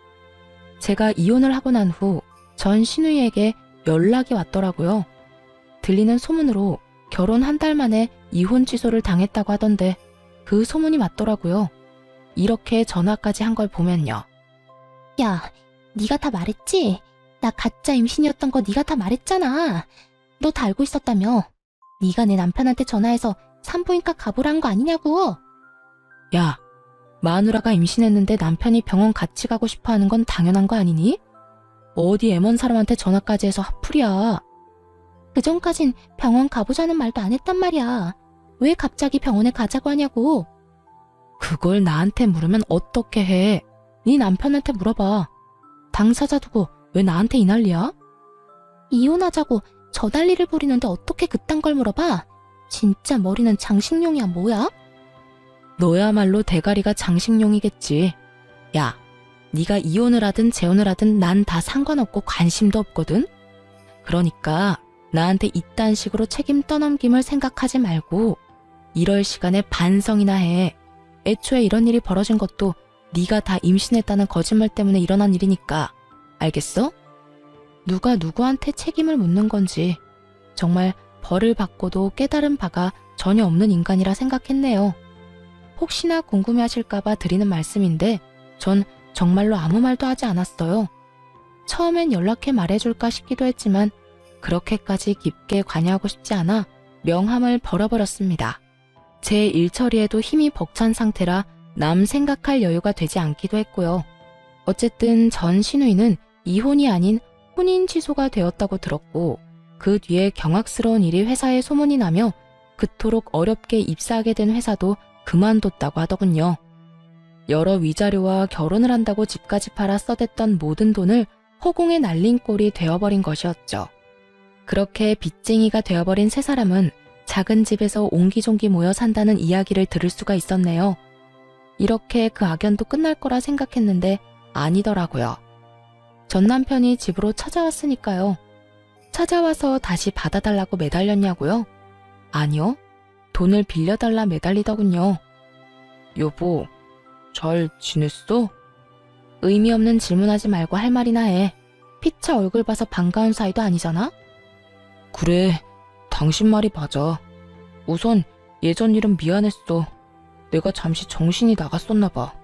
제가 이혼을 하고 난 후 전 시누이에게 연락이 왔더라고요. 들리는 소문으로 결혼 한 달 만에 이혼 취소를 당했다고 하던데 그 소문이 맞더라고요. 이렇게 전화까지 한 걸 보면요. 야, 네가 다 말했지? 나 가짜 임신이었던 거 네가 다 말했잖아. 너 다 알고 있었다며. 네가 내 남편한테 전화해서 산부인과 가보라는 거 아니냐고. 야, 마누라가 임신했는데 남편이 병원 같이 가고 싶어 하는 건 당연한 거 아니니? 어디 애먼 사람한테 전화까지 해서 화풀이야. 그전까진 병원 가보자는 말도 안 했단 말이야. 왜 갑자기 병원에 가자고 하냐고. 그걸 나한테 물으면 어떻게 해? 네 남편한테 물어봐. 당사자 두고 왜 나한테 이 난리야? 이혼하자고 저 난리를 부리는데 어떻게 그딴 걸 물어봐? 진짜 머리는 장식용이야 뭐야? 너야말로 대가리가 장식용이겠지. 야, 네가 이혼을 하든 재혼을 하든 난 다 상관없고 관심도 없거든. 그러니까 나한테 이딴 식으로 책임 떠넘김을 생각하지 말고 이럴 시간에 반성이나 해. 애초에 이런 일이 벌어진 것도 네가 다 임신했다는 거짓말 때문에 일어난 일이니까. 알겠어? 누가 누구한테 책임을 묻는 건지 정말 벌을 받고도 깨달은 바가 전혀 없는 인간이라 생각했네요. 혹시나 궁금해하실까봐 드리는 말씀인데 전 정말로 아무 말도 하지 않았어요. 처음엔 연락해 말해줄까 싶기도 했지만 그렇게까지 깊게 관여하고 싶지 않아 명함을 벌어버렸습니다. 제 일처리에도 힘이 벅찬 상태라 남 생각할 여유가 되지 않기도 했고요. 어쨌든 전 시누이는 이혼이 아닌 혼인 취소가 되었다고 들었고 그 뒤에 경악스러운 일이 회사에 소문이 나며 그토록 어렵게 입사하게 된 회사도 그만뒀다고 하더군요. 여러 위자료와 결혼을 한다고 집까지 팔아 써댔던 모든 돈을 허공에 날린 꼴이 되어버린 것이었죠. 그렇게 빚쟁이가 되어버린 세 사람은 작은 집에서 옹기종기 모여 산다는 이야기를 들을 수가 있었네요. 이렇게 그 악연도 끝날 거라 생각했는데 아니더라고요. 전 남편이 집으로 찾아왔으니까요. 찾아와서 다시 받아달라고 매달렸냐고요? 아니요. 돈을 빌려달라 매달리더군요. 여보, 잘 지냈어? 의미 없는 질문하지 말고 할 말이나 해. 피차 얼굴 봐서 반가운 사이도 아니잖아? 그래, 당신 말이 맞아. 우선 예전 일은 미안했어. 내가 잠시 정신이 나갔었나 봐.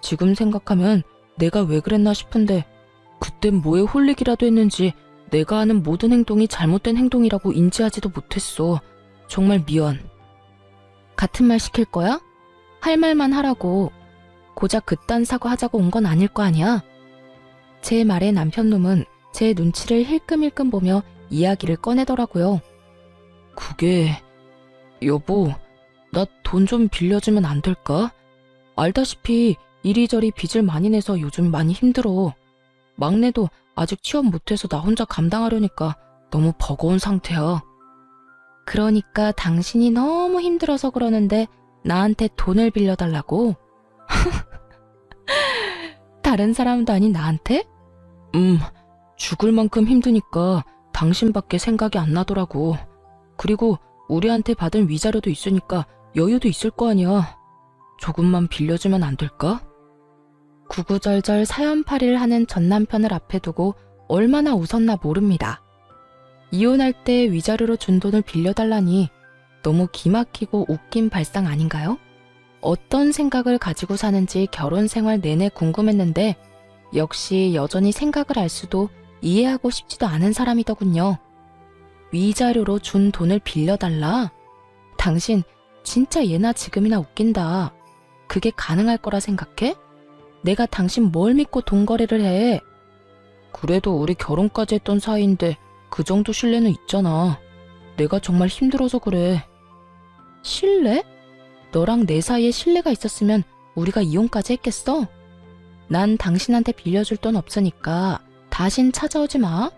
지금 생각하면 내가 왜 그랬나 싶은데 그땐 뭐에 홀리기라도 했는지 내가 하는 모든 행동이 잘못된 행동이라고 인지하지도 못했어. 정말 미안. 같은 말 시킬 거야? 할 말만 하라고. 고작 그딴 사과하자고 온 건 아닐 거 아니야? 제 말에 남편놈은 제 눈치를 힐끔힐끔 보며 이야기를 꺼내더라고요. 그게... 여보, 나 돈 좀 빌려주면 안 될까? 알다시피 이리저리 빚을 많이 내서 요즘 많이 힘들어. 막내도 아직 취업 못해서 나 혼자 감당하려니까 너무 버거운 상태야. 그러니까 당신이 너무 힘들어서 그러는데 나한테 돈을 빌려달라고? 다른 사람도 아닌 나한테? 죽을 만큼 힘드니까 당신밖에 생각이 안 나더라고. 그리고 우리한테 받은 위자료도 있으니까 여유도 있을 거 아니야. 조금만 빌려주면 안 될까? 구구절절 사연팔이를 하는 전 남편을 앞에 두고 얼마나 웃었나 모릅니다. 이혼할 때 위자료로 준 돈을 빌려달라니 너무 기막히고 웃긴 발상 아닌가요? 어떤 생각을 가지고 사는지 결혼 생활 내내 궁금했는데 역시 여전히 생각을 알 수도 이해하고 싶지도 않은 사람이더군요. 위자료로 준 돈을 빌려달라? 당신 진짜 예나 지금이나 웃긴다. 그게 가능할 거라 생각해? 내가 당신 뭘 믿고 돈 거래를 해? 그래도 우리 결혼까지 했던 사이인데 그 정도 신뢰는 있잖아. 내가 정말 힘들어서 그래. 신뢰? 너랑 내 사이에 신뢰가 있었으면 우리가 이혼까지 했겠어? 난 당신한테 빌려줄 돈 없으니까 다신 찾아오지 마.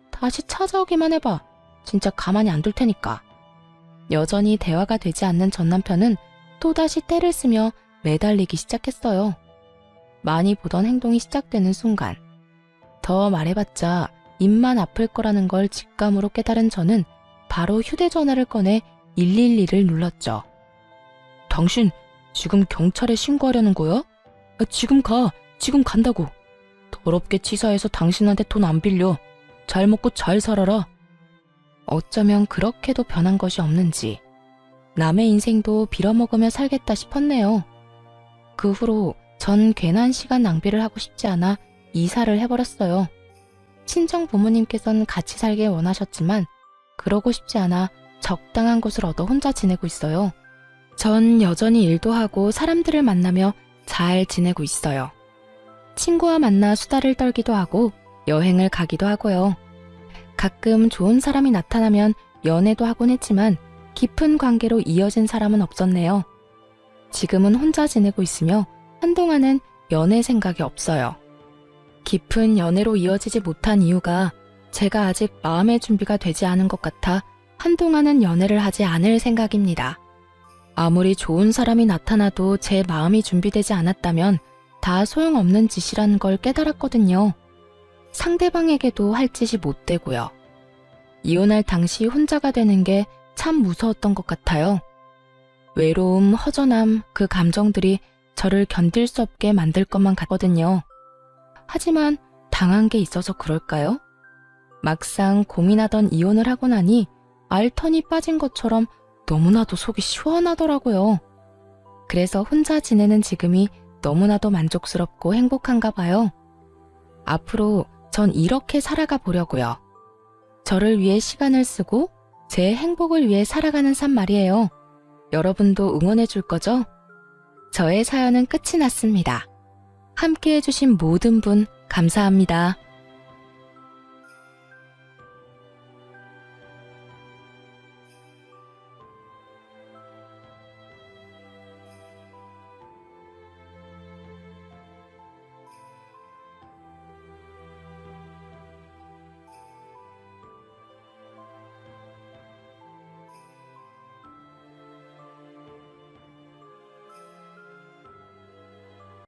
다시 찾아오기만 해봐. 진짜 가만히 안 둘 테니까. 여전히 대화가 되지 않는 전 남편은 또다시 떼를 쓰며 매달리기 시작했어요. 많이 보던 행동이 시작되는 순간 더 말해봤자 입만 아플 거라는 걸 직감으로 깨달은 저는 바로 휴대전화를 꺼내 112를 눌렀죠. 당신 지금 경찰에 신고하려는 거야? 지금 가. 지금 간다고. 더럽게 치사해서 당신한테 돈 안 빌려. 잘 먹고 잘 살아라. 어쩌면 그렇게도 변한 것이 없는지 남의 인생도 빌어먹으며 살겠다 싶었네요. 그 후로 전 괜한 시간 낭비를 하고 싶지 않아 이사를 해버렸어요. 친정 부모님께서는 같이 살길 원하셨지만 그러고 싶지 않아 적당한 곳을 얻어 혼자 지내고 있어요. 전 여전히 일도 하고 사람들을 만나며 잘 지내고 있어요. 친구와 만나 수다를 떨기도 하고 여행을 가기도 하고요. 가끔 좋은 사람이 나타나면 연애도 하곤 했지만 깊은 관계로 이어진 사람은 없었네요. 지금은 혼자 지내고 있으며 한동안은 연애 생각이 없어요. 깊은 연애로 이어지지 못한 이유가 제가 아직 마음의 준비가 되지 않은 것 같아 한동안은 연애를 하지 않을 생각입니다. 아무리 좋은 사람이 나타나도 제 마음이 준비되지 않았다면 다 소용없는 짓이라는 걸 깨달았거든요. 상대방에게도 할 짓이 못 되고요. 이혼할 당시 혼자가 되는 게 참 무서웠던 것 같아요. 외로움, 허전함, 그 감정들이 저를 견딜 수 없게 만들 것만 같거든요. 하지만 당한 게 있어서 그럴까요? 막상 고민하던 이혼을 하고 나니 알턴이 빠진 것처럼 너무나도 속이 시원하더라고요. 그래서 혼자 지내는 지금이 너무나도 만족스럽고 행복한가 봐요. 앞으로 전 이렇게 살아가 보려고요. 저를 위해 시간을 쓰고 제 행복을 위해 살아가는 삶 말이에요. 여러분도 응원해 줄 거죠? 저의 사연은 끝이 났습니다. 함께 해주신 모든 분 감사합니다.